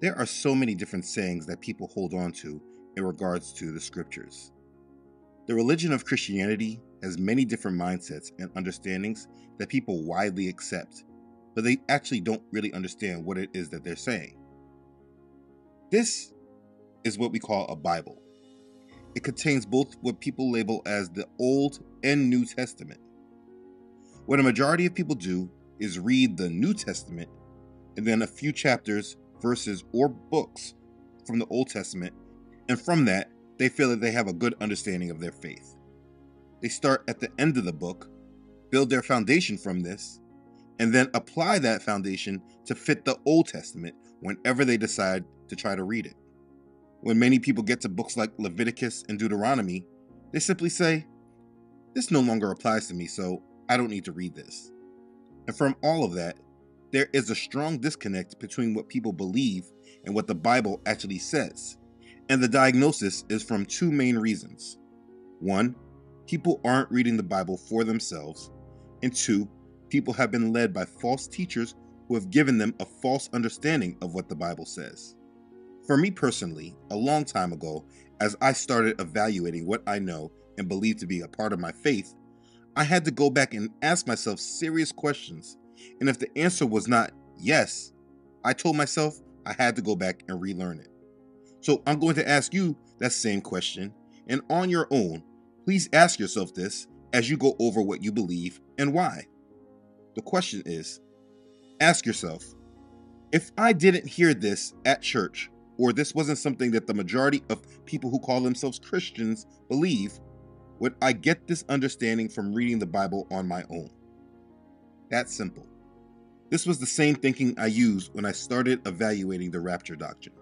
There are so many different sayings that people hold on to in regards to the scriptures. The religion of Christianity has many different mindsets and understandings that people widely accept, but they actually don't really understand what it is that they're saying. This is what we call a Bible. It contains both what people label as the Old and New Testament. What a majority of people do is read the New Testament and then a few chapters, verses, or books from the Old Testament, and from that, they feel that they have a good understanding of their faith. They start at the end of the book, build their foundation from this, and then apply that foundation to fit the Old Testament whenever they decide to try to read it. When many people get to books like Leviticus and Deuteronomy, they simply say, "This no longer applies to me, so I don't need to read this." And from all of that, there is a strong disconnect between what people believe and what the Bible actually says. And the diagnosis is from two main reasons. One, people aren't reading the Bible for themselves. And two, people have been led by false teachers who have given them a false understanding of what the Bible says. For me personally, a long time ago, as I started evaluating what I know and believe to be a part of my faith, I had to go back and ask myself serious questions. And if the answer was not yes, I told myself I had to go back and relearn it. So I'm going to ask you that same question, and on your own, please ask yourself this as you go over what you believe and why. The question is, ask yourself, if I didn't hear this at church, or this wasn't something that the majority of people who call themselves Christians believe, would I get this understanding from reading the Bible on my own? That's simple. This was the same thinking I used when I started evaluating the rapture doctrine.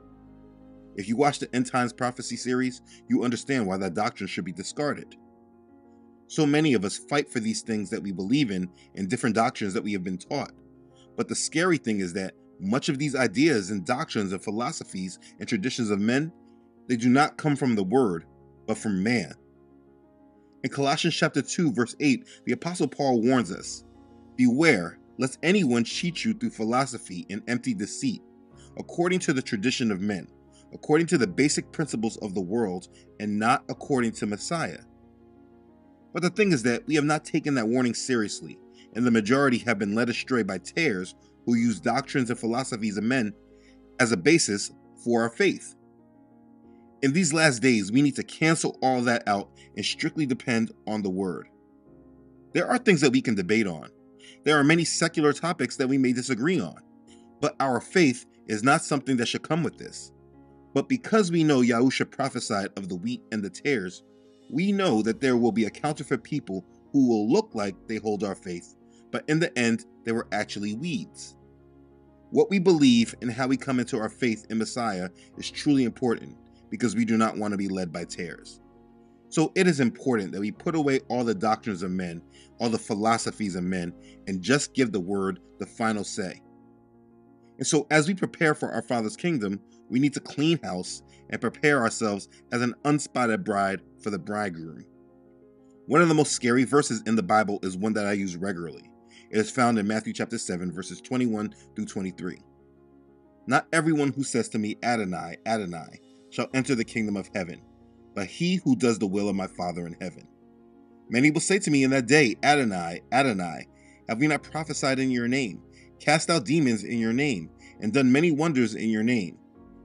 If you watch the End Times Prophecy series, you understand why that doctrine should be discarded. So many of us fight for these things that we believe in and different doctrines that we have been taught. But the scary thing is that much of these ideas and doctrines and philosophies and traditions of men, they do not come from the word, but from man. In Colossians chapter 2, verse 8, the Apostle Paul warns us, "Beware, lest anyone cheat you through philosophy and empty deceit, according to the tradition of men, according to the basic principles of the world, and not according to Messiah." But the thing is that we have not taken that warning seriously, and the majority have been led astray by tares who use doctrines and philosophies of men as a basis for our faith. In these last days, we need to cancel all that out and strictly depend on the word. There are things that we can debate on. There are many secular topics that we may disagree on, but our faith is not something that should come with this. But because we know Yahusha prophesied of the wheat and the tares, we know that there will be a counterfeit people who will look like they hold our faith, but in the end, they were actually weeds. What we believe and how we come into our faith in Messiah is truly important because we do not want to be led by tares. So it is important that we put away all the doctrines of men, all the philosophies of men, and just give the word the final say. And so as we prepare for our Father's kingdom, we need to clean house and prepare ourselves as an unspotted bride for the bridegroom. One of the most scary verses in the Bible is one that I use regularly. It is found in Matthew chapter 7, verses 21 through 23. "Not everyone who says to me, Adonai, Adonai, shall enter the kingdom of heaven, but he who does the will of my Father in heaven. Many will say to me in that day, Adonai, Adonai, have we not prophesied in your name, cast out demons in your name, and done many wonders in your name?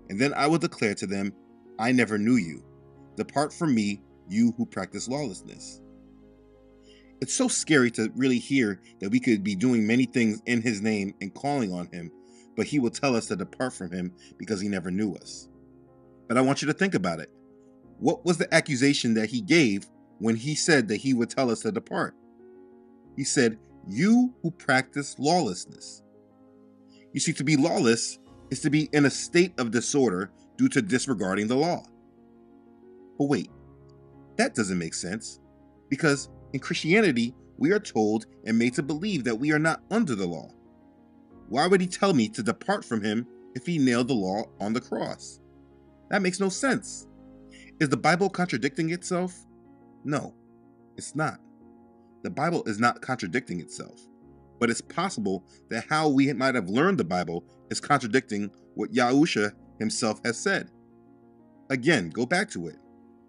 And then I will declare to them, I never knew you. Depart from me, you who practice lawlessness." It's so scary to really hear that we could be doing many things in his name and calling on him, but he will tell us to depart from him because he never knew us. But I want you to think about it. What was the accusation that he gave when he said that he would tell us to depart? He said, "You who practice lawlessness." You see, to be lawless is to be in a state of disorder due to disregarding the law. But wait, that doesn't make sense, because in Christianity, we are told and made to believe that we are not under the law. Why would he tell me to depart from him if he nailed the law on the cross? That makes no sense. Is the Bible contradicting itself? No, it's not. The Bible is not contradicting itself, but it's possible that how we might have learned the Bible is contradicting what Yahusha himself has said. Again, go back to it.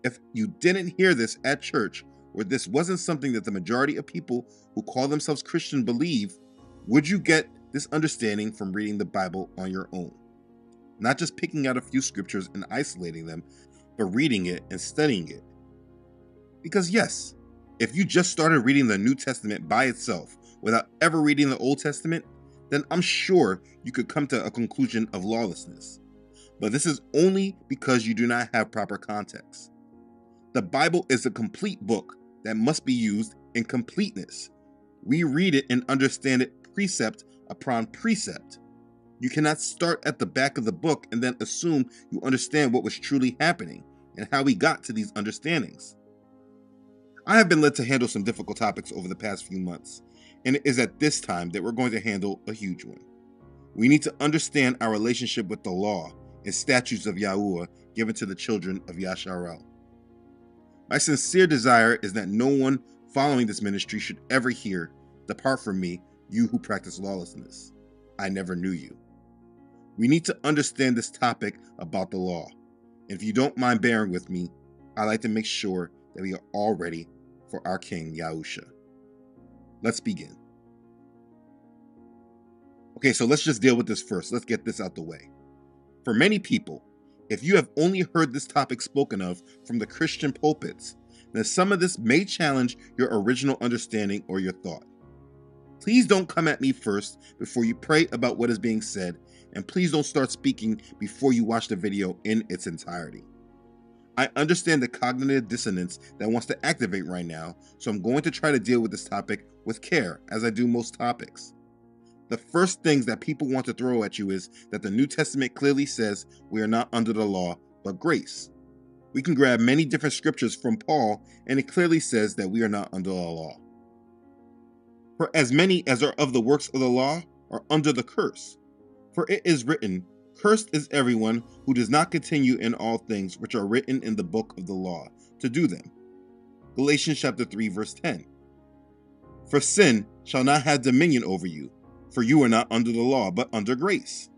If you didn't hear this at church, or this wasn't something that the majority of people who call themselves Christian believe, would you get this understanding from reading the Bible on your own? Not just picking out a few scriptures and isolating them, but reading it and studying it. Because yes, if you just started reading the New Testament by itself without ever reading the Old Testament, then I'm sure you could come to a conclusion of lawlessness. But this is only because you do not have proper context. The Bible is a complete book that must be used in completeness. We read it and understand it precept upon precept. You cannot start at the back of the book and then assume you understand what was truly happening and how we got to these understandings. I have been led to handle some difficult topics over the past few months, and it is at this time that we're going to handle a huge one. We need to understand our relationship with the law and statutes of Yahuah given to the children of Yasharel. My sincere desire is that no one following this ministry should ever hear, "Depart from me, you who practice lawlessness. I never knew you." We need to understand this topic about the law. And if you don't mind bearing with me, I'd like to make sure that we are all ready for our King Yahusha. Let's begin. Okay, so let's just deal with this first. Let's get this out the way. For many people, if you have only heard this topic spoken of from the Christian pulpits, then some of this may challenge your original understanding or your thought. Please don't come at me first before you pray about what is being said, and please don't start speaking before you watch the video in its entirety. I understand the cognitive dissonance that wants to activate right now, so I'm going to try to deal with this topic with care, as I do most topics. The first things that people want to throw at you is that the New Testament clearly says we are not under the law, but grace. We can grab many different scriptures from Paul, and it clearly says that we are not under the law. For as many as are of the works of the law are under the curse. For it is written, "Cursed is everyone who does not continue in all things which are written in the book of the law, to do them." Galatians chapter 3, verse 10. "For sin shall not have dominion over you, for you are not under the law, but under grace."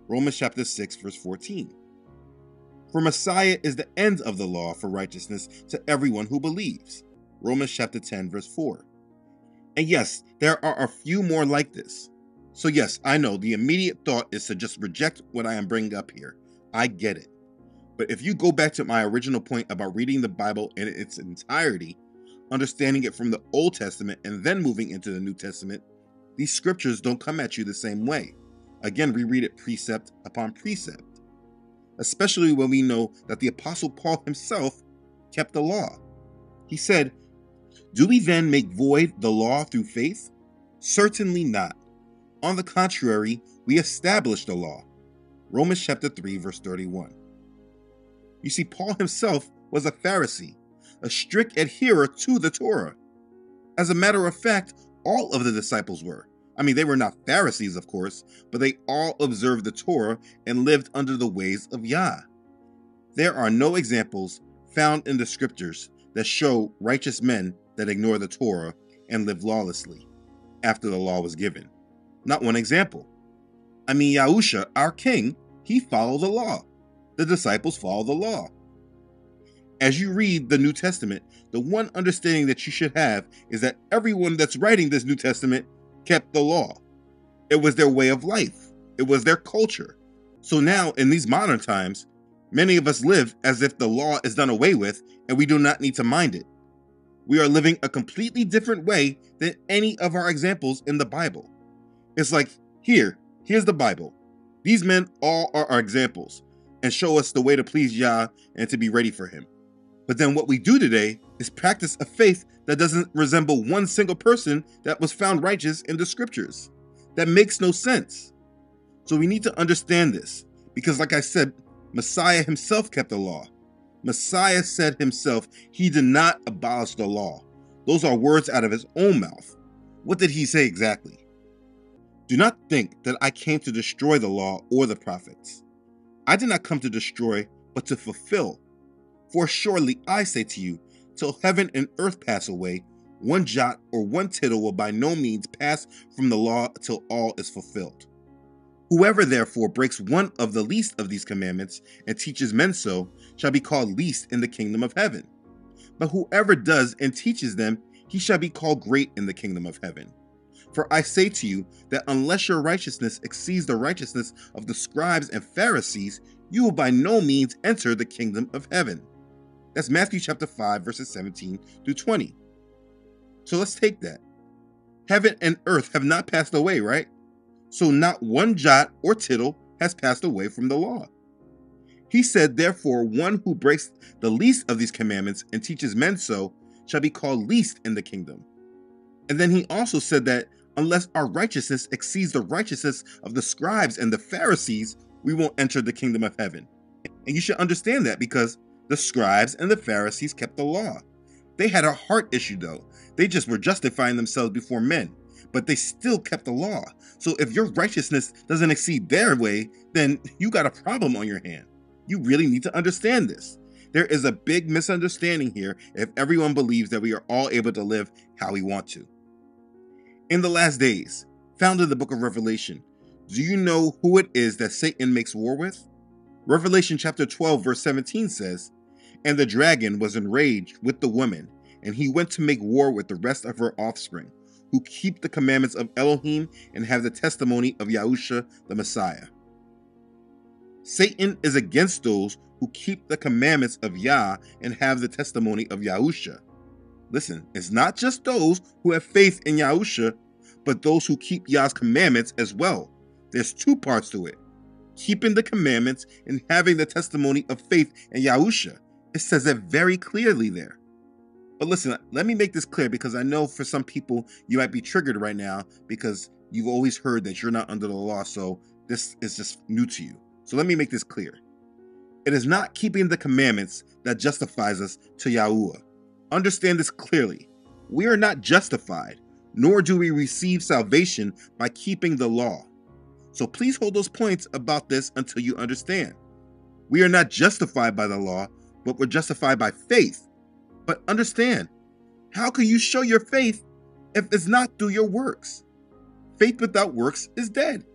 Romans chapter 6, verse 14. "For Messiah is the end of the law for righteousness to everyone who believes." Romans chapter 10, verse 4. And yes, there are a few more like this. So yes, I know the immediate thought is to just reject what I am bringing up here. I get it. But if you go back to my original point about reading the Bible in its entirety, understanding it from the Old Testament and then moving into the New Testament, these scriptures don't come at you the same way. Again, we read it precept upon precept. Especially when we know that the Apostle Paul himself kept the law. He said, "Do we then make void the law through faith? Certainly not. On the contrary, we establish the law." Romans chapter 3, verse 31. You see, Paul himself was a Pharisee, a strict adherer to the Torah. As a matter of fact, all of the disciples were. I mean, they were not Pharisees, of course, but they all observed the Torah and lived under the ways of Yah. There are no examples found in the scriptures that show righteous men that ignore the Torah and live lawlessly after the law was given. Not one example. I mean, Yahusha, our king, he followed the law. The disciples followed the law. As you read the New Testament, the one understanding that you should have is that everyone that's writing this New Testament kept the law. It was their way of life. It was their culture. So now, in these modern times, many of us live as if the law is done away with and we do not need to mind it. We are living a completely different way than any of our examples in the Bible. It's like, here's the Bible. These men all are our examples and show us the way to please Yah and to be ready for him. But then what we do today is practice a faith that doesn't resemble one single person that was found righteous in the scriptures. That makes no sense. So we need to understand this because, like I said, Messiah himself kept the law. Messiah said himself he did not abolish the law. Those are words out of his own mouth. What did he say exactly? "Do not think that I came to destroy the law or the prophets. I did not come to destroy, but to fulfill. For surely I say to you, till heaven and earth pass away, one jot or one tittle will by no means pass from the law till all is fulfilled. Whoever therefore breaks one of the least of these commandments and teaches men so shall be called least in the kingdom of heaven. But whoever does and teaches them, he shall be called great in the kingdom of heaven. For I say to you that unless your righteousness exceeds the righteousness of the scribes and Pharisees, you will by no means enter the kingdom of heaven. That's Matthew chapter 5, verses 17 through 20. So let's take that. Heaven and earth have not passed away, right? So not one jot or tittle has passed away from the law. He said, therefore, one who breaks the least of these commandments and teaches men so shall be called least in the kingdom. And then he also said that unless our righteousness exceeds the righteousness of the scribes and the Pharisees, we won't enter the kingdom of heaven. And you should understand that because the scribes and the Pharisees kept the law. They had a heart issue though. They just were justifying themselves before men, but they still kept the law. So if your righteousness doesn't exceed their way, then you got a problem on your hand. You really need to understand this. There is a big misunderstanding here if everyone believes that we are all able to live how we want to. In the last days, found in the book of Revelation, do you know who it is that Satan makes war with? Revelation chapter 12, verse 17 says, "And the dragon was enraged with the woman, and he went to make war with the rest of her offspring, who keep the commandments of Elohim and have the testimony of Yahusha the Messiah." Satan is against those who keep the commandments of Yah and have the testimony of Yahusha. Listen, it's not just those who have faith in Yahusha, but those who keep Yah's commandments as well. There's two parts to it. Keeping the commandments and having the testimony of faith in Yahusha. It says it very clearly there. But listen, let me make this clear because I know for some people you might be triggered right now because you've always heard that you're not under the law, so this is just new to you. So let me make this clear. It is not keeping the commandments that justifies us to Yahuah. Understand this clearly. We are not justified, nor do we receive salvation by keeping the law. So please hold those points about this until you understand. We are not justified by the law, but we're justified by faith. But understand, how can you show your faith if it's not through your works? Faith without works is dead.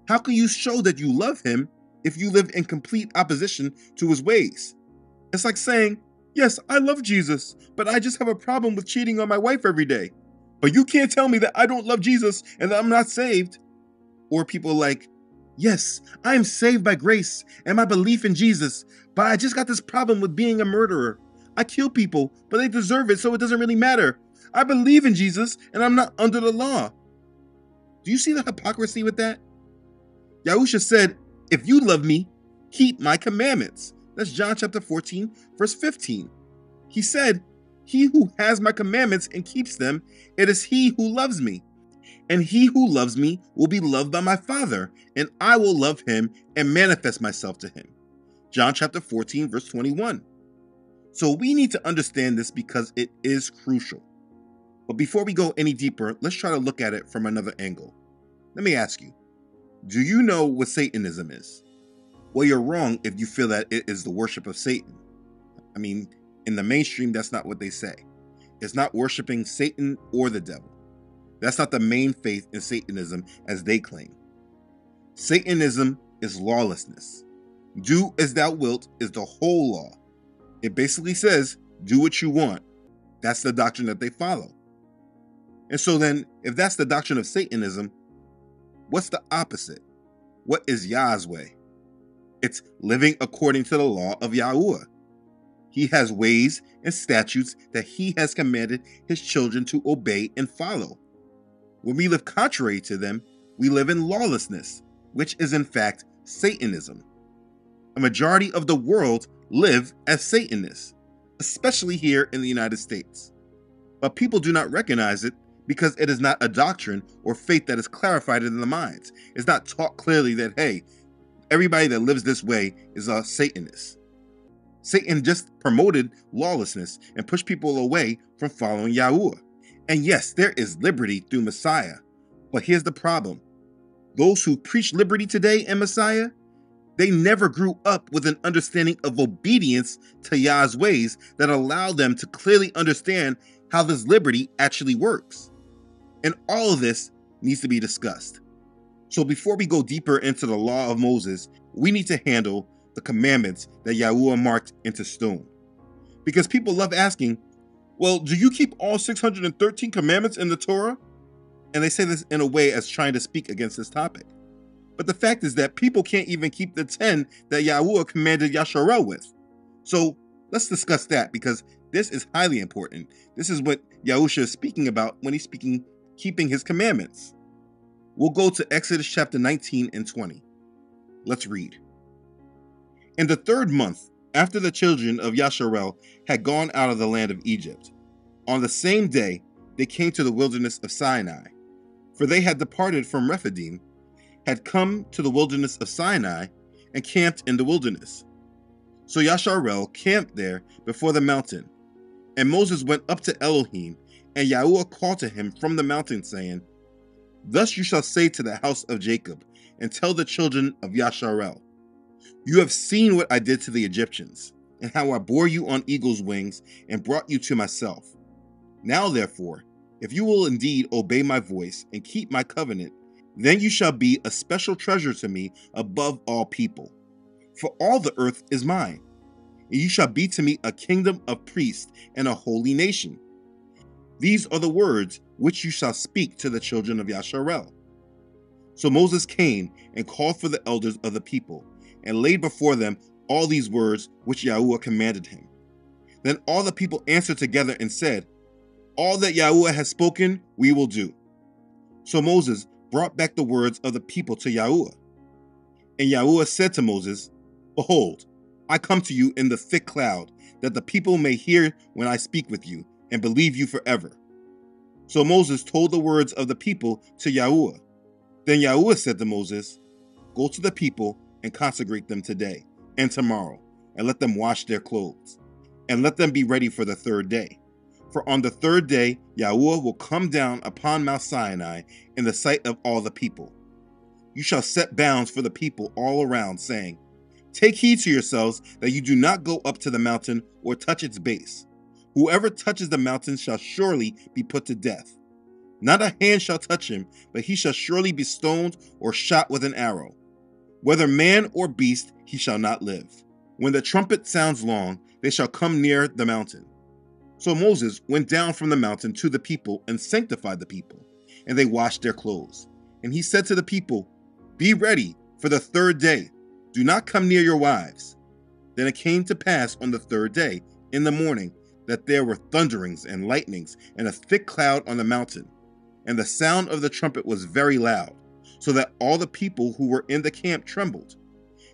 How can you show that you love him if you live in complete opposition to his ways? It's like saying, yes, I love Jesus, but I just have a problem with cheating on my wife every day. But you can't tell me that I don't love Jesus and that I'm not saved. Or people like, yes, I am saved by grace and my belief in Jesus, but I just got this problem with being a murderer. I kill people, but they deserve it, so it doesn't really matter. I believe in Jesus and I'm not under the law. Do you see the hypocrisy with that? Yahusha said, if you love me, keep my commandments. That's John chapter 14, verse 15. He said, he who has my commandments and keeps them, it is he who loves me. And he who loves me will be loved by my Father, and I will love him and manifest myself to him. John chapter 14, verse 21. So we need to understand this because it is crucial. But before we go any deeper, let's try to look at it from another angle. Let me ask you, do you know what Satanism is? Well, you're wrong if you feel that it is the worship of Satan. I mean, in the mainstream, that's not what they say. It's not worshiping Satan or the devil. That's not the main faith in Satanism as they claim. Satanism is lawlessness. Do as thou wilt is the whole law. It basically says, do what you want. That's the doctrine that they follow. And so then, if that's the doctrine of Satanism, what's the opposite? What is Yah's way? It's living according to the law of Yahuah. He has ways and statutes that he has commanded his children to obey and follow. When we live contrary to them, we live in lawlessness, which is in fact Satanism. A majority of the world live as Satanists, especially here in the United States. But people do not recognize it because it is not a doctrine or faith that is clarified in the minds. It's not taught clearly that, hey, everybody that lives this way is a Satanist. Satan just promoted lawlessness and pushed people away from following Yahuah. And yes, there is liberty through Messiah. But here's the problem. Those who preach liberty today in Messiah, they never grew up with an understanding of obedience to Yah's ways that allowed them to clearly understand how this liberty actually works. And all of this needs to be discussed. So before we go deeper into the law of Moses, we need to handle the commandments that Yahuah marked into stone. Because people love asking, well, do you keep all 613 commandments in the Torah? And they say this in a way as trying to speak against this topic. But the fact is that people can't even keep the 10 that Yahuah commanded Yasharel with. So let's discuss that, because this is highly important. This is what Yahusha is speaking about when he's speaking keeping his commandments. We'll go to Exodus chapter 19 and 20. Let's read. In the 3rd month, after the children of Yasharel had gone out of the land of Egypt, on the same day they came to the wilderness of Sinai, for they had departed from Rephidim, had come to the wilderness of Sinai, and camped in the wilderness. So Yasharel camped there before the mountain, and Moses went up to Elohim, and Yahuah called to him from the mountain, saying, Thus you shall say to the house of Jacob, and tell the children of Yasharel, You have seen what I did to the Egyptians, and how I bore you on eagle's wings, and brought you to myself. Now therefore, if you will indeed obey my voice, and keep my covenant, then you shall be a special treasure to me above all people. For all the earth is mine, and you shall be to me a kingdom of priests and a holy nation. These are the words which you shall speak to the children of Yasharel. So Moses came and called for the elders of the people, and laid before them all these words which Yahuah commanded him. Then all the people answered together and said, All that Yahuah has spoken, we will do. So Moses brought back the words of the people to Yahuah. And Yahuah said to Moses, Behold, I come to you in the thick cloud, that the people may hear when I speak with you, and believe you forever. So Moses told the words of the people to Yahuah. Then Yahuah said to Moses, Go to the people and consecrate them today and tomorrow, and let them wash their clothes, and let them be ready for the 3rd day. For on the 3rd day Yahuah will come down upon Mount Sinai in the sight of all the people. You shall set bounds for the people all around, saying, Take heed to yourselves that you do not go up to the mountain or touch its base. Whoever touches the mountain shall surely be put to death. Not a hand shall touch him, but he shall surely be stoned or shot with an arrow. Whether man or beast, he shall not live. When the trumpet sounds long, they shall come near the mountain. So Moses went down from the mountain to the people and sanctified the people, and they washed their clothes. And he said to the people, Be ready for the 3rd day. Do not come near your wives. Then it came to pass on the 3rd day, in the morning, that there were thunderings and lightnings and a thick cloud on the mountain. And the sound of the trumpet was very loud, so that all the people who were in the camp trembled.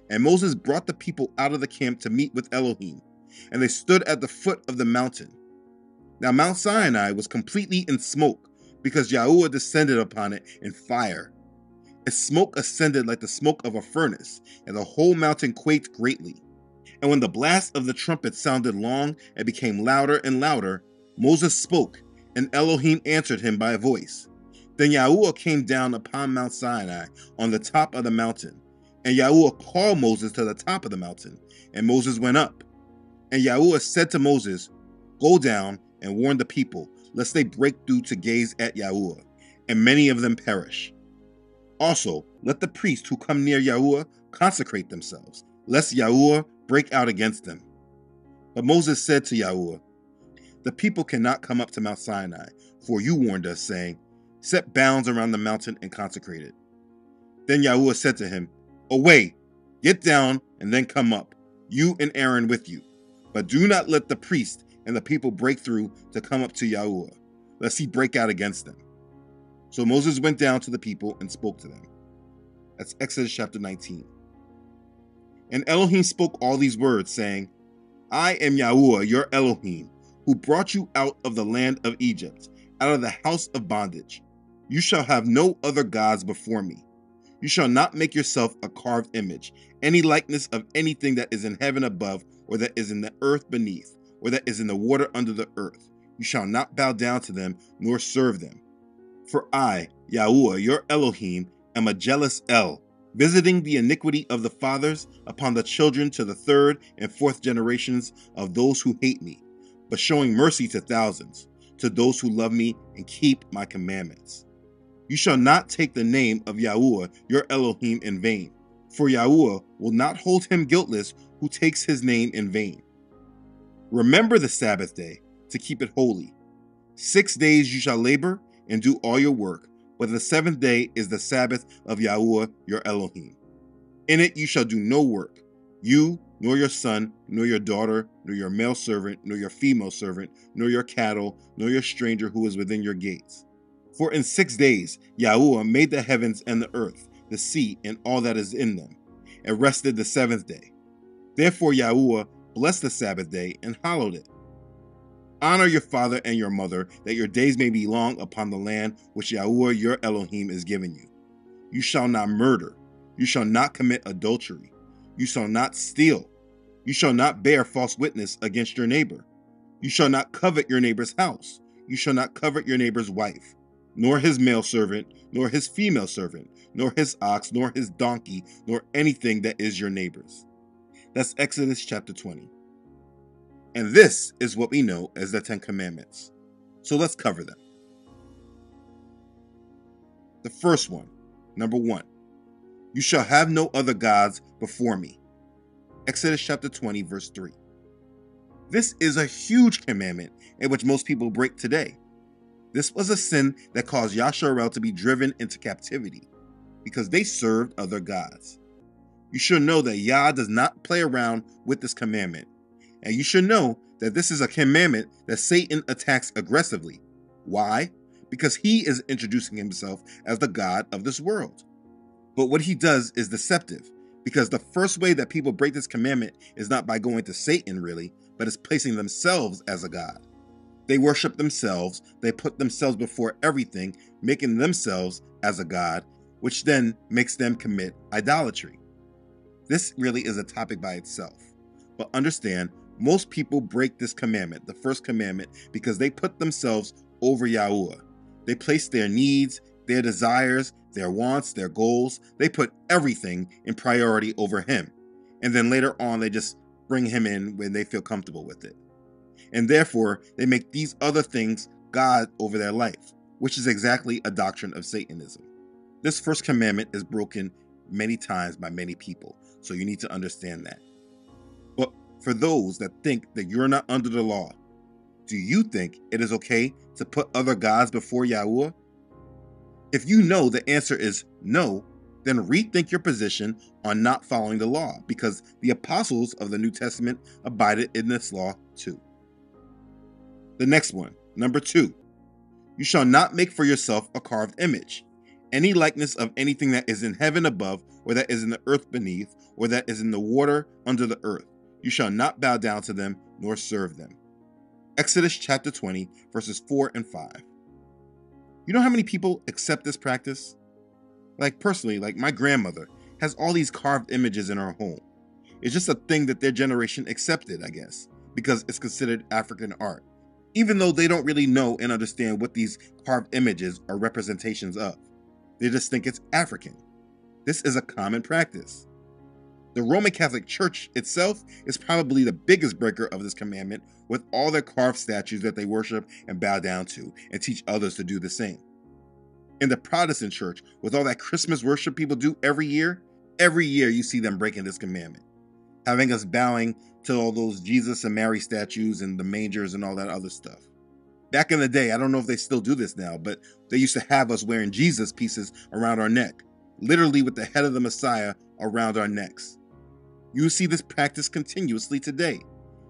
And Moses brought the people out of the camp to meet with Elohim, and they stood at the foot of the mountain. Now Mount Sinai was completely in smoke, because Yahuah descended upon it in fire. Its smoke ascended like the smoke of a furnace, and the whole mountain quaked greatly. And when the blast of the trumpet sounded long and became louder and louder, Moses spoke, and Elohim answered him by a voice. Then Yahuah came down upon Mount Sinai on the top of the mountain, and Yahuah called Moses to the top of the mountain, and Moses went up. And Yahuah said to Moses, Go down and warn the people, lest they break through to gaze at Yahuah, and many of them perish. Also, let the priests who come near Yahuah consecrate themselves, lest Yahuah break out against them. But Moses said to Yahuah, The people cannot come up to Mount Sinai, for you warned us, saying, Set bounds around the mountain and consecrate it. Then Yahuah said to him, Away, get down, and then come up, you and Aaron with you. But do not let the priest and the people break through to come up to Yahuah, lest he break out against them. So Moses went down to the people and spoke to them. That's Exodus chapter 19. And Elohim spoke all these words, saying, I am Yahuah, your Elohim, who brought you out of the land of Egypt, out of the house of bondage. You shall have no other gods before me. You shall not make yourself a carved image, any likeness of anything that is in heaven above, or that is in the earth beneath, or that is in the water under the earth. You shall not bow down to them, nor serve them. For I, Yahuah, your Elohim, am a jealous El, visiting the iniquity of the fathers upon the children to the 3rd and 4th generations of those who hate me, but showing mercy to thousands, to those who love me and keep my commandments. You shall not take the name of Yahuah your Elohim in vain, for Yahuah will not hold him guiltless who takes his name in vain. Remember the Sabbath day to keep it holy. 6 days you shall labor and do all your work, but the seventh day is the Sabbath of Yahuah your Elohim. In it you shall do no work, you, nor your son, nor your daughter, nor your male servant, nor your female servant, nor your cattle, nor your stranger who is within your gates. For in 6 days Yahuah made the heavens and the earth, the sea, and all that is in them, and rested the seventh day. Therefore Yahuah blessed the Sabbath day and hallowed it. Honor your father and your mother, that your days may be long upon the land which Yahuah your Elohim is giving you. You shall not murder. You shall not commit adultery. You shall not steal. You shall not bear false witness against your neighbor. You shall not covet your neighbor's house. You shall not covet your neighbor's wife, nor his male servant, nor his female servant, nor his ox, nor his donkey, nor anything that is your neighbor's. That's Exodus chapter 20. And this is what we know as the 10 Commandments. So let's cover them. The first one, number 1. You shall have no other gods before me. Exodus chapter 20, verse 3. This is a huge commandment in which most people break today. This was a sin that caused Yasharel to be driven into captivity because they served other gods. You should know that Yah does not play around with this commandment. And you should know that this is a commandment that Satan attacks aggressively. Why? Because he is introducing himself as the God of this world. But what he does is deceptive, because the first way that people break this commandment is not by going to Satan really, but is placing themselves as a god. They worship themselves, they put themselves before everything, making themselves as a god, which then makes them commit idolatry. This really is a topic by itself. But understand, most people break this commandment, the first commandment, because they put themselves over Yahuah. They place their needs, their desires, their wants, their goals. They put everything in priority over him. And then later on, they just bring him in when they feel comfortable with it. And therefore, they make these other things God over their life, which is exactly a doctrine of Satanism. This first commandment is broken many times by many people, so you need to understand that. But for those that think that you're not under the law, do you think it is okay to put other gods before Yahuah? If you know the answer is no, then rethink your position on not following the law, because the apostles of the New Testament abided in this law too. The next one, number 2. You shall not make for yourself a carved image, any likeness of anything that is in heaven above, or that is in the earth beneath, or that is in the water under the earth. You shall not bow down to them, nor serve them. Exodus chapter 20, verses 4 and 5. You know how many people accept this practice? Like personally, like my grandmother has all these carved images in her home. It's just a thing that their generation accepted, I guess, because it's considered African art, even though they don't really know and understand what these carved images are representations of. They just think it's African. This is a common practice. The Roman Catholic Church itself is probably the biggest breaker of this commandment, with all their carved statues that they worship and bow down to and teach others to do the same. In the Protestant Church, with all that Christmas worship people do every year you see them breaking this commandment, having us bowing to all those Jesus and Mary statues and the mangers and all that other stuff. Back in the day, I don't know if they still do this now, but they used to have us wearing Jesus pieces around our neck, literally with the head of the Messiah around our necks. You see this practice continuously today,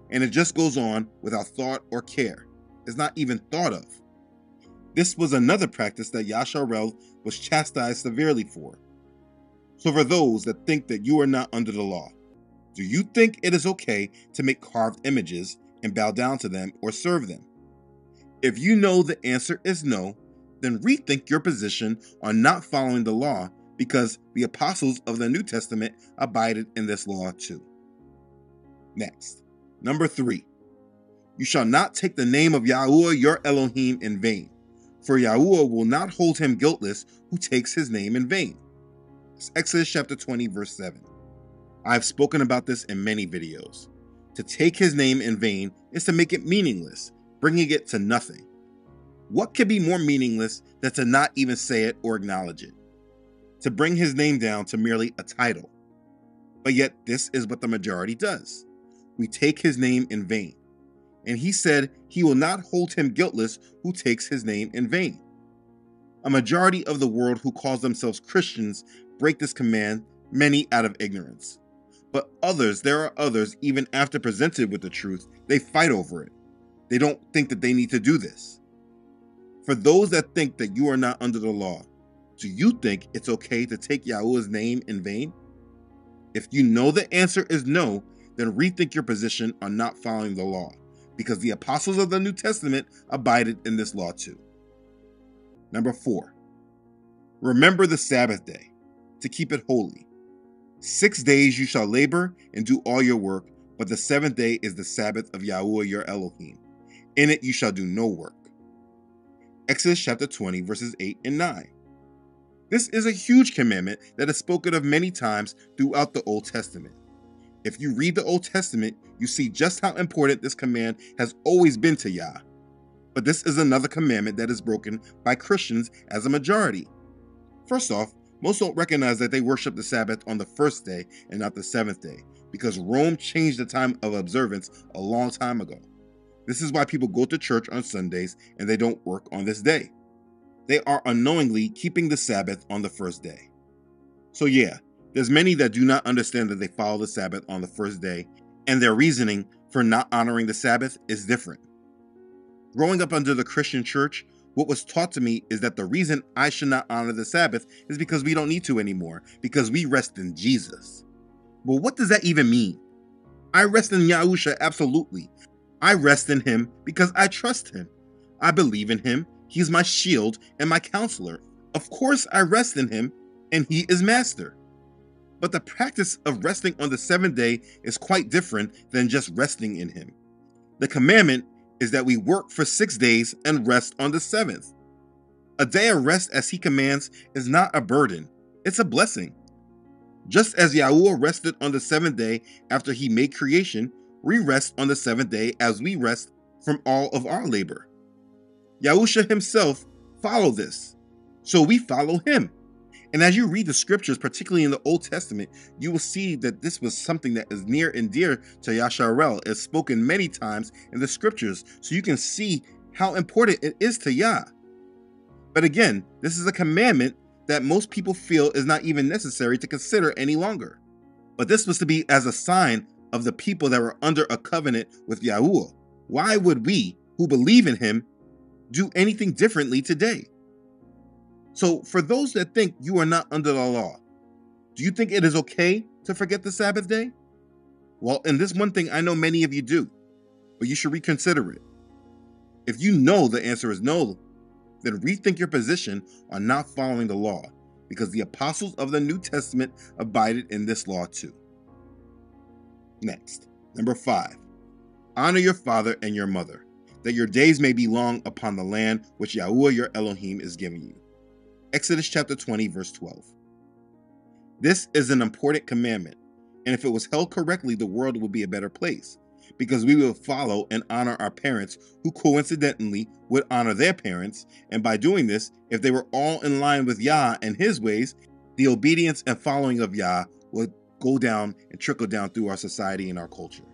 and it just goes on without thought or care. It's not even thought of. This was another practice that Yasharel was chastised severely for. So for those that think that you are not under the law, do you think it is okay to make carved images and bow down to them or serve them? If you know the answer is no, then rethink your position on not following the law, because the apostles of the New Testament abided in this law too. Next, number 3. You shall not take the name of Yahuah your Elohim in vain, for Yahuah will not hold him guiltless who takes his name in vain. It's Exodus chapter 20, verse 7. I've spoken about this in many videos. To take his name in vain is to make it meaningless, bringing it to nothing. What could be more meaningless than to not even say it or acknowledge it? To bring his name down to merely a title. But yet, this is what the majority does. We take his name in vain. And he said he will not hold him guiltless who takes his name in vain. A majority of the world who calls themselves Christians break this command, many out of ignorance. But there are others, even after presented with the truth, they fight over it. They don't think that they need to do this. For those that think that you are not under the law, do you think it's okay to take Yahuah's name in vain? If you know the answer is no, then rethink your position on not following the law, because the apostles of the New Testament abided in this law too. Number 4, remember the Sabbath day, to keep it holy. 6 days you shall labor and do all your work, but the 7th day is the Sabbath of Yahuah your Elohim. In it you shall do no work. Exodus chapter 20, verses 8 and 9. This is a huge commandment that is spoken of many times throughout the Old Testament. If you read the Old Testament, you see just how important this command has always been to Yah. But this is another commandment that is broken by Christians as a majority. First off, most don't recognize that they worship the Sabbath on the 1st day and not the 7th day, because Rome changed the time of observance a long time ago. This is why people go to church on Sundays and they don't work on this day. They are unknowingly keeping the Sabbath on the 1st day. So yeah, there's many that do not understand that they follow the Sabbath on the 1st day, and their reasoning for not honoring the Sabbath is different. Growing up under the Christian church, what was taught to me is that the reason I should not honor the Sabbath is because we don't need to anymore, because we rest in Jesus. Well, what does that even mean? I rest in Yahusha, absolutely. I rest in him because I trust him. I believe in him. He's my shield and my counselor. Of course, I rest in him, and he is master. But the practice of resting on the 7th day is quite different than just resting in him. The commandment is that we work for 6 days and rest on the 7th. A day of rest, as he commands, is not a burden. It's a blessing. Just as Yahuah rested on the 7th day after he made creation, we rest on the 7th day as we rest from all of our labor. Yahusha himself followed this, so we follow him. And as you read the scriptures, particularly in the Old Testament, you will see that this was something that is near and dear to Yasharel. It's spoken many times in the scriptures, so you can see how important it is to Yah. But again, this is a commandment that most people feel is not even necessary to consider any longer. But this was to be as a sign of the people that were under a covenant with Yahuah. Why would we, who believe in him, do anything differently today? So for those that think you are not under the law, do you think it is okay to forget the Sabbath day? Well, in this one thing, I know many of you do, but you should reconsider it. If you know the answer is no, then rethink your position on not following the law, because the apostles of the New Testament abided in this law too. Next, number 5, honor your father and your mother, that your days may be long upon the land which Yahuah your Elohim is giving you. Exodus chapter 20, verse 12. This is an important commandment, and if it was held correctly, the world would be a better place, because we will follow and honor our parents, who coincidentally would honor their parents, and by doing this, if they were all in line with Yah and his ways, the obedience and following of Yah would go down and trickle down through our society and our culture.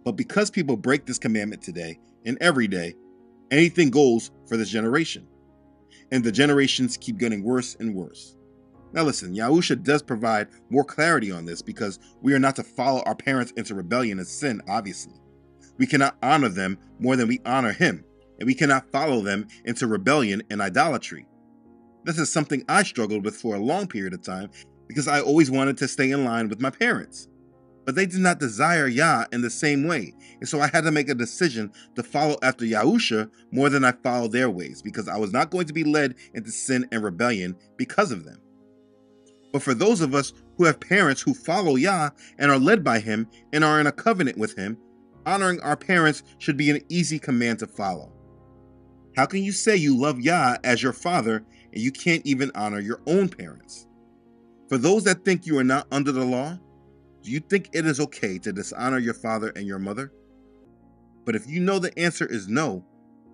But because people break this commandment today and every day, anything goes for this generation. And the generations keep getting worse and worse. Now listen, Yahusha does provide more clarity on this, because we are not to follow our parents into rebellion and sin, obviously. We cannot honor them more than we honor him, and we cannot follow them into rebellion and idolatry. This is something I struggled with for a long period of time, because I always wanted to stay in line with my parents. But they did not desire Yah in the same way, and so I had to make a decision to follow after Yahusha more than I followed their ways, because I was not going to be led into sin and rebellion because of them. But for those of us who have parents who follow Yah and are led by him and are in a covenant with him, honoring our parents should be an easy command to follow. How can you say you love Yah as your father and you can't even honor your own parents? For those that think you are not under the law, do you think it is okay to dishonor your father and your mother? But if you know the answer is no,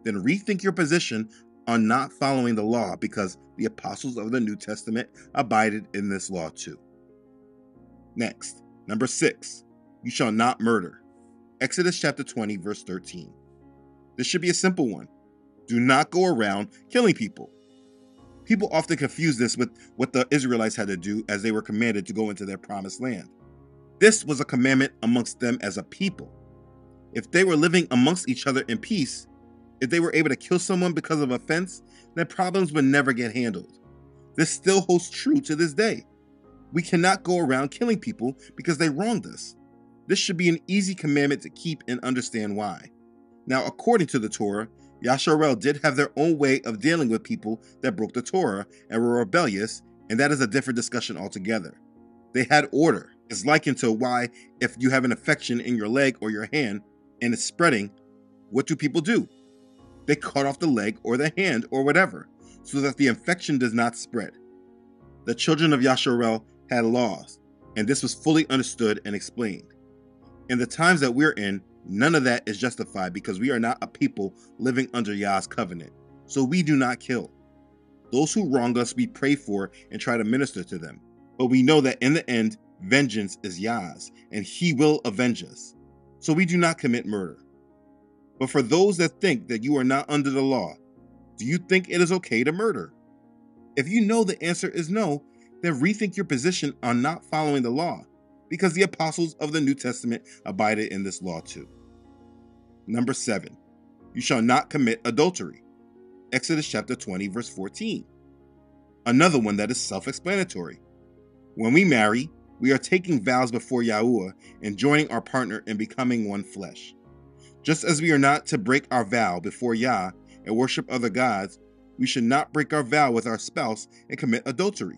then rethink your position on not following the law, because the apostles of the New Testament abided in this law too. Next, number 6, you shall not murder. Exodus chapter 20, verse 13. This should be a simple one. Do not go around killing people. People often confuse this with what the Israelites had to do as they were commanded to go into their promised land. This was a commandment amongst them as a people. If they were living amongst each other in peace, if they were able to kill someone because of offense, then problems would never get handled. This still holds true to this day. We cannot go around killing people because they wronged us. This should be an easy commandment to keep and understand why. Now, according to the Torah, Yasharel did have their own way of dealing with people that broke the Torah and were rebellious, and that is a different discussion altogether. They had order. It's likened to why, if you have an infection in your leg or your hand and it's spreading, what do people do? They cut off the leg or the hand or whatever, so that the infection does not spread. The children of Yasharel had laws, and this was fully understood and explained. In the times that we're in, none of that is justified because we are not a people living under Yah's covenant, so we do not kill. Those who wrong us, we pray for and try to minister to them. But we know that in the end, vengeance is Yah's, and he will avenge us. So we do not commit murder. But for those that think that you are not under the law, do you think it is okay to murder? If you know the answer is no, then rethink your position on not following the law, because the apostles of the New Testament abided in this law too. Number 7, you shall not commit adultery. Exodus chapter 20, verse 14. Another one that is self-explanatory. When we marry, we are taking vows before Yahuah and joining our partner and becoming one flesh. Just as we are not to break our vow before Yah and worship other gods, we should not break our vow with our spouse and commit adultery.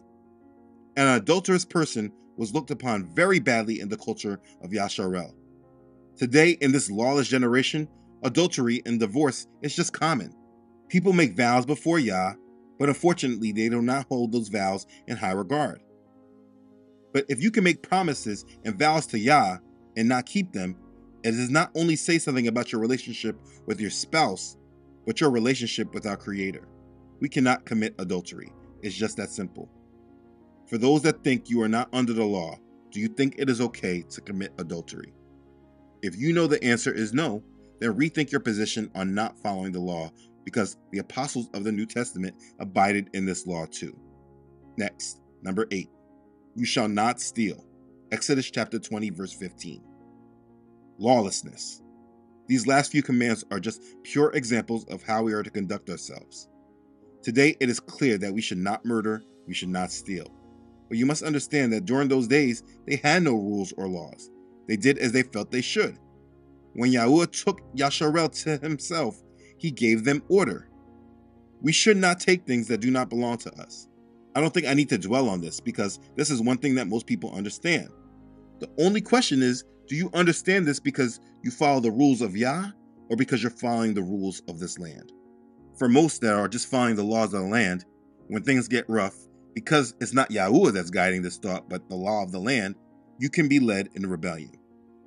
An adulterous person was looked upon very badly in the culture of Yasharel. Today, in this lawless generation, adultery and divorce is just common. People make vows before Yah, but unfortunately they do not hold those vows in high regard. But if you can make promises and vows to Yah and not keep them, it does not only say something about your relationship with your spouse, but your relationship with our Creator. We cannot commit adultery. It's just that simple. For those that think you are not under the law, do you think it is okay to commit adultery? If you know the answer is no, then rethink your position on not following the law, because the apostles of the New Testament abided in this law too. Next, number 8, you shall not steal. Exodus chapter 20, verse 15. Lawlessness. These last few commands are just pure examples of how we are to conduct ourselves. Today, it is clear that we should not murder, we should not steal. But you must understand that during those days, they had no rules or laws. They did as they felt they should. When Yahuah took Yasharel to himself, he gave them order. We should not take things that do not belong to us. I don't think I need to dwell on this because this is one thing that most people understand. The only question is, do you understand this because you follow the rules of Yah or because you're following the rules of this land? For most that are just following the laws of the land, when things get rough, because it's not Yahuah that's guiding this thought, but the law of the land, you can be led in rebellion.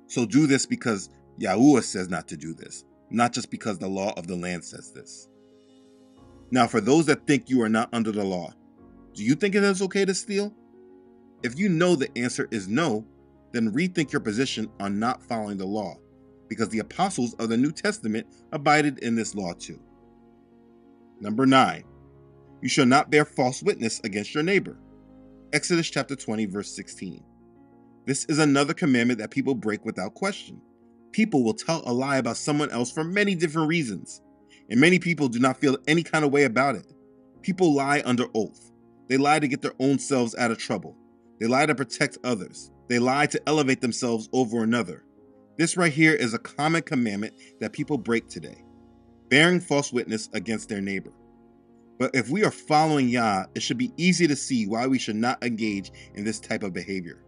So do this because Yahuah says not to do this, not just because the law of the land says this. Now, for those that think you are not under the law, do you think it is okay to steal? If you know the answer is no, then rethink your position on not following the law, because the apostles of the New Testament abided in this law too. Number 9, you shall not bear false witness against your neighbor. Exodus chapter 20, verse 16. This is another commandment that people break without question. People will tell a lie about someone else for many different reasons, and many people do not feel any kind of way about it. People lie under oath. They lie to get their own selves out of trouble. They lie to protect others. They lie to elevate themselves over another. This right here is a common commandment that people break today, bearing false witness against their neighbor. But if we are following Yah, it should be easy to see why we should not engage in this type of behavior.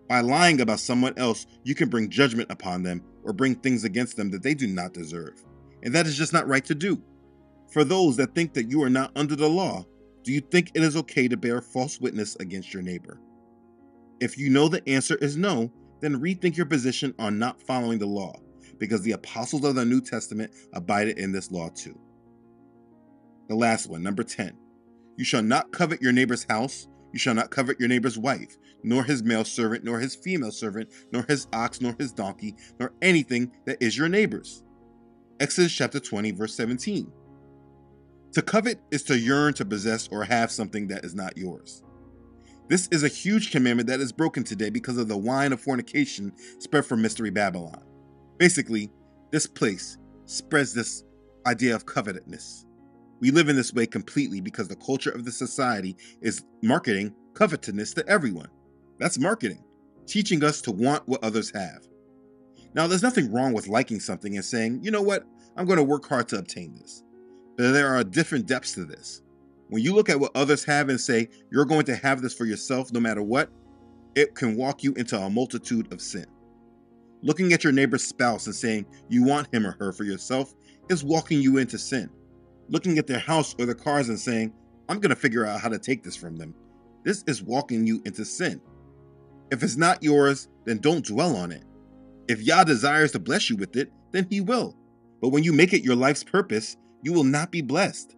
By lying about someone else, you can bring judgment upon them or bring things against them that they do not deserve. And that is just not right to do. For those that think that you are not under the law, do you think it is okay to bear false witness against your neighbor? If you know the answer is no, then rethink your position on not following the law, because the apostles of the New Testament abided in this law too. The last one, number 10. You shall not covet your neighbor's house. You shall not covet your neighbor's wife, nor his male servant, nor his female servant, nor his ox, nor his donkey, nor anything that is your neighbor's. Exodus chapter 20, verse 17. To covet is to yearn to possess or have something that is not yours. This is a huge commandment that is broken today because of the wine of fornication spread from Mystery Babylon. Basically, this place spreads this idea of covetousness. We live in this way completely because the culture of the society is marketing covetousness to everyone. That's marketing, teaching us to want what others have. Now, there's nothing wrong with liking something and saying, you know what, I'm going to work hard to obtain this. But there are different depths to this. When you look at what others have and say, you're going to have this for yourself no matter what, it can walk you into a multitude of sin. Looking at your neighbor's spouse and saying you want him or her for yourself is walking you into sin. Looking at their house or their cars and saying, I'm going to figure out how to take this from them. This is walking you into sin. If it's not yours, then don't dwell on it. If Yah desires to bless you with it, then he will. But when you make it your life's purpose, you will not be blessed.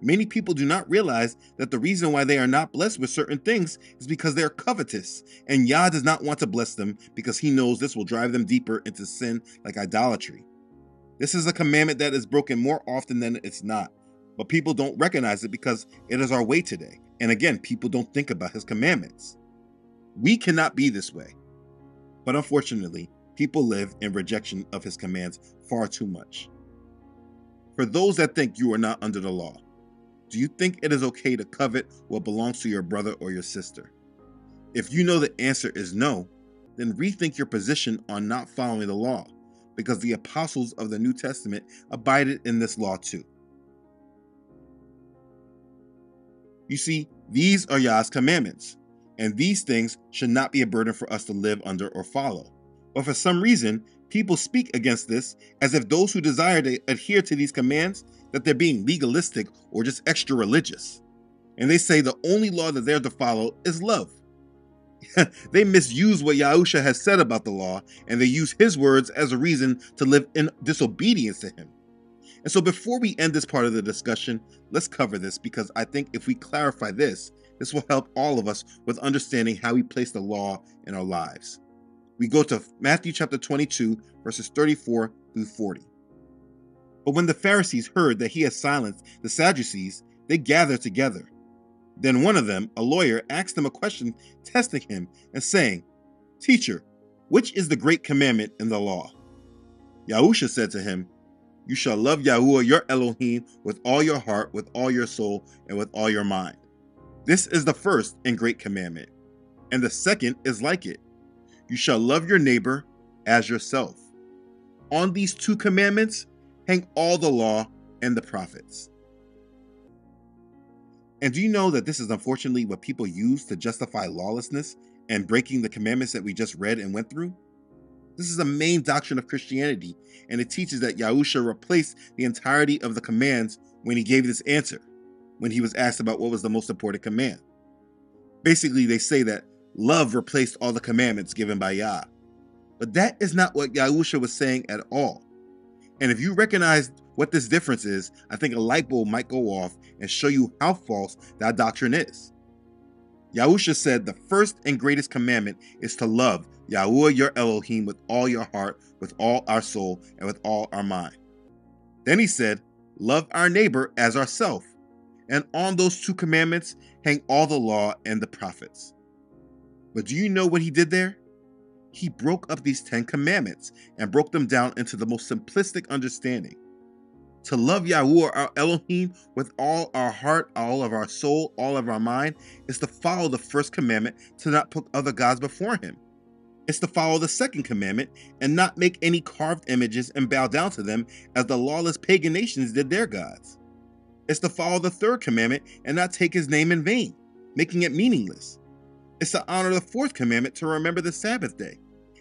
Many people do not realize that the reason why they are not blessed with certain things is because they are covetous, and Yah does not want to bless them because he knows this will drive them deeper into sin like idolatry. This is a commandment that is broken more often than it's not, but people don't recognize it because it is our way today. And again, people don't think about his commandments. We cannot be this way. But unfortunately, people live in rejection of his commands far too much. For those that think you are not under the law, do you think it is okay to covet what belongs to your brother or your sister? If you know the answer is no, then rethink your position on not following the law, because the apostles of the New Testament abided in this law too. You see, these are Yah's commandments, and these things should not be a burden for us to live under or follow. But for some reason, people speak against this as if those who desire to adhere to these commands, that they're being legalistic or just extra religious. And they say the only law that they're to follow is love. They misuse what Yahusha has said about the law, and they use his words as a reason to live in disobedience to him. And so before we end this part of the discussion, let's cover this, because I think if we clarify this, this will help all of us with understanding how we place the law in our lives. We go to Matthew chapter 22, verses 34 through 40. But when the Pharisees heard that he had silenced the Sadducees, they gathered together. Then one of them, a lawyer, asked him a question, testing him and saying, Teacher, which is the great commandment in the law? Yahusha said to him, You shall love Yahuah your Elohim with all your heart, with all your soul, and with all your mind. This is the first and great commandment. And the second is like it. You shall love your neighbor as yourself. On these two commandments hang all the law and the prophets. And do you know that this is unfortunately what people use to justify lawlessness and breaking the commandments that we just read and went through? This is a main doctrine of Christianity, and it teaches that Yahusha replaced the entirety of the commands when he gave this answer, when he was asked about what was the most important command. Basically, they say that love replaced all the commandments given by Yah. But that is not what Yahusha was saying at all. And if you recognize what this difference is, I think a light bulb might go off and show you how false that doctrine is. Yahusha said the first and greatest commandment is to love Yahuah your Elohim with all your heart, with all our soul, and with all our mind. Then he said, love our neighbor as ourselves. And on those two commandments hang all the law and the prophets. But do you know what he did there? He broke up these 10 commandments and broke them down into the most simplistic understanding. To love Yahuah our Elohim with all our heart, all of our soul, all of our mind, is to follow the first commandment to not put other gods before him. It's to follow the second commandment and not make any carved images and bow down to them as the lawless pagan nations did their gods. It's to follow the third commandment and not take his name in vain, making it meaningless. It's to honor the fourth commandment to remember the Sabbath day.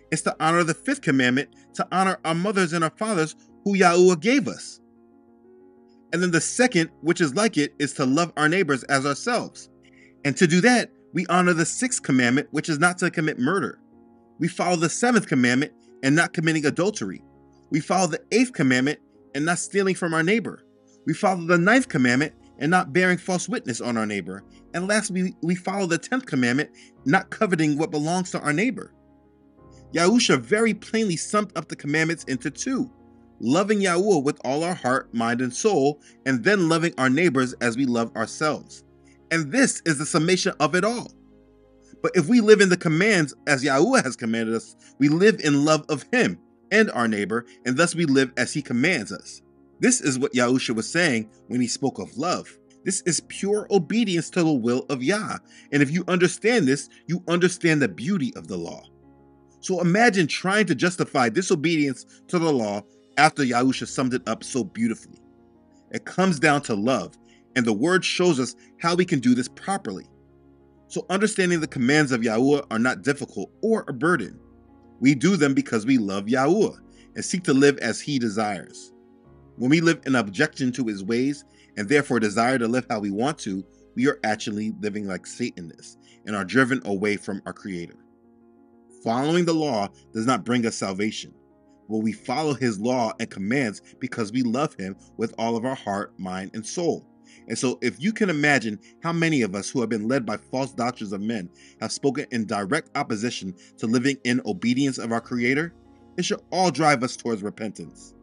It's to honor the fifth commandment to honor our mothers and our fathers who Yahuah gave us. And then the second, which is like it, is to love our neighbors as ourselves. And to do that, we honor the sixth commandment, which is not to commit murder. We follow the seventh commandment and not committing adultery. We follow the 8th commandment and not stealing from our neighbor. We follow the 9th commandment and not bearing false witness on our neighbor. And lastly, we follow the 10th commandment, not coveting what belongs to our neighbor. Yahusha very plainly summed up the commandments into 2, loving Yahuah with all our heart, mind, and soul, and then loving our neighbors as we love ourselves. And this is the summation of it all. But if we live in the commands as Yahuah has commanded us, we live in love of him and our neighbor, and thus we live as he commands us. This is what Yahusha was saying when he spoke of love. This is pure obedience to the will of Yah. And if you understand this, you understand the beauty of the law. So imagine trying to justify disobedience to the law after Yahusha summed it up so beautifully. It comes down to love, and the word shows us how we can do this properly. So understanding the commands of Yahuah are not difficult or a burden. We do them because we love Yahuah and seek to live as he desires. When we live in objection to his ways and therefore desire to live how we want to, we are actually living like Satanists and are driven away from our Creator. Following the law does not bring us salvation, but we follow his law and commands because we love him with all of our heart, mind, and soul. And so if you can imagine how many of us who have been led by false doctrines of men have spoken in direct opposition to living in obedience of our Creator, it should all drive us towards repentance.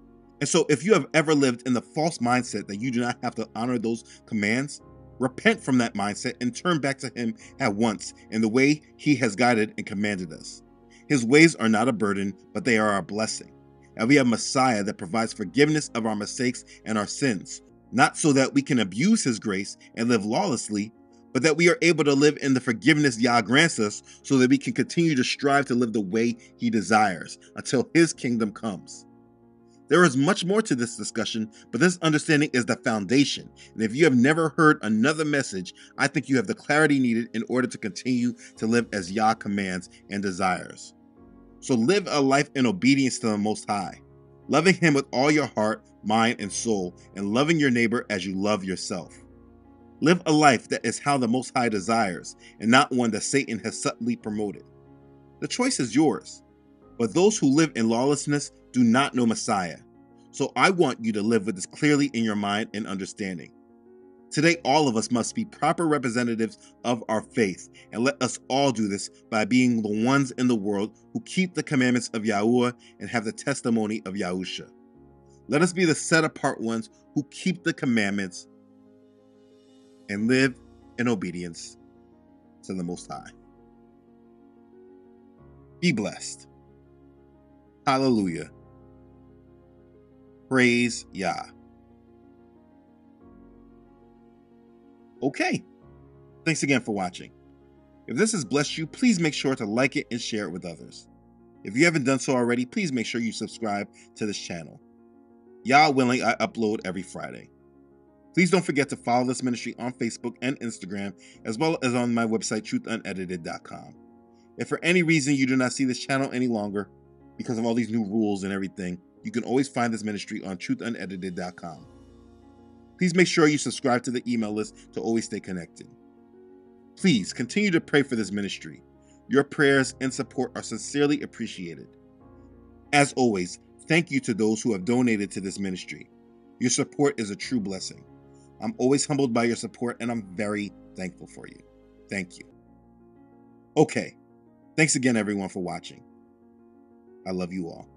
And so if you have ever lived in the false mindset that you do not have to honor those commands, repent from that mindset and turn back to him at once in the way he has guided and commanded us. His ways are not a burden, but they are a blessing. And we have Messiah that provides forgiveness of our mistakes and our sins, not so that we can abuse his grace and live lawlessly, but that we are able to live in the forgiveness Yah grants us so that we can continue to strive to live the way he desires until his kingdom comes. There is much more to this discussion, but this understanding is the foundation. And if you have never heard another message, I think you have the clarity needed in order to continue to live as Yah commands and desires. So live a life in obedience to the Most High, loving him with all your heart, mind, and soul, and loving your neighbor as you love yourself. Live a life that is how the Most High desires, and not one that Satan has subtly promoted. The choice is yours, but those who live in lawlessness do not know Messiah. So I want you to live with this clearly in your mind and understanding. Today, all of us must be proper representatives of our faith, and let us all do this by being the ones in the world who keep the commandments of Yahuah and have the testimony of Yahusha. Let us be the set-apart ones who keep the commandments and live in obedience to the Most High. Be blessed. Hallelujah. Praise Yah. Okay, thanks again for watching. If this has blessed you, please make sure to like it and share it with others. If you haven't done so already, please make sure you subscribe to this channel. Yah willing, I upload every Friday. Please don't forget to follow this ministry on Facebook and Instagram, as well as on my website, truthunedited.com. If for any reason you do not see this channel any longer, because of all these new rules and everything, you can always find this ministry on truthunedited.com. Please make sure you subscribe to the email list to always stay connected. Please continue to pray for this ministry. Your prayers and support are sincerely appreciated. As always, thank you to those who have donated to this ministry. Your support is a true blessing. I'm always humbled by your support, and I'm very thankful for you. Thank you. Okay, thanks again everyone for watching. I love you all.